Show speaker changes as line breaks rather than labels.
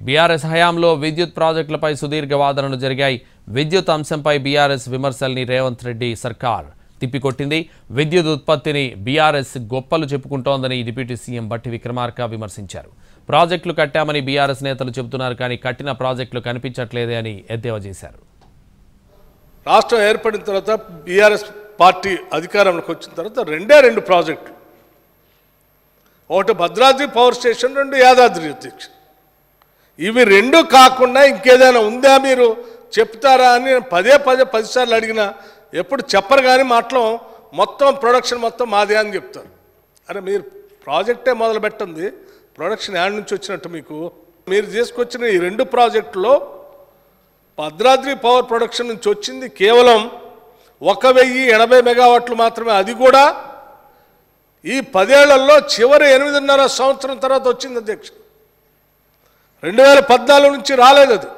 BRS హయాంలో విద్యుత్ ప్రాజెక్టులపై సుదీర్ఘ వాదనలు జరిగాయి. విద్యుత్ అంశంపై బీఆర్ఎస్ విమర్శల్ని రేవంత్ రెడ్డి సర్కార్ తిప్పికొట్టింది. విద్యుత్ ఉత్పత్తిని బీఆర్ఎస్ గొప్పలు చెప్పుకుంటోందని డిప్యూటీ సీఎం బట్టి విక్రమార్క విమర్శించారు. ప్రాజెక్టులు కట్టామని బీఆర్ఎస్ నేతలు చెబుతున్నారు, కానీ కట్టిన ప్రాజెక్టులు కనిపించట్లేదే అని ఎద్దేవా చేశారు.
రాష్ట్రం ఏర్పడిన తర్వాత బీఆర్ఎస్ పార్టీ అధికారంలోకి వచ్చిన తర్వాత రెండు ప్రాజెక్టులు, ఒకటి భద్రాద్రి పవర్ స్టేషన్, 2 యాదాద్రి అధ్యక్ష. ఇవి 2 కాకుండా ఇంకేదైనా ఉందా మీరు చెప్తారా అని పదే 10 సార్లు అడిగినా ఎప్పుడు చెప్పరు. కానీ మాటలో మొత్తం ప్రొడక్షన్ మొత్తం మాదే అని చెప్తారు. అరే మీరు ప్రాజెక్టే మొదలు పెట్టండి, ప్రొడక్షన్ యాడ్ నుంచి వచ్చినట్టు మీకు? మీరు తీసుకొచ్చిన ఈ 2 ప్రాజెక్టులో భద్రాద్రి పవర్ ప్రొడక్షన్ నుంచి వచ్చింది కేవలం 1080 మెగావాట్లు మాత్రమే. అది కూడా ఈ 10 ఏళ్లలో చివరి 8.5 సంవత్సరం తర్వాత వచ్చింది అధ్యక్ష. 2014 నుంచి రాలేదు అది.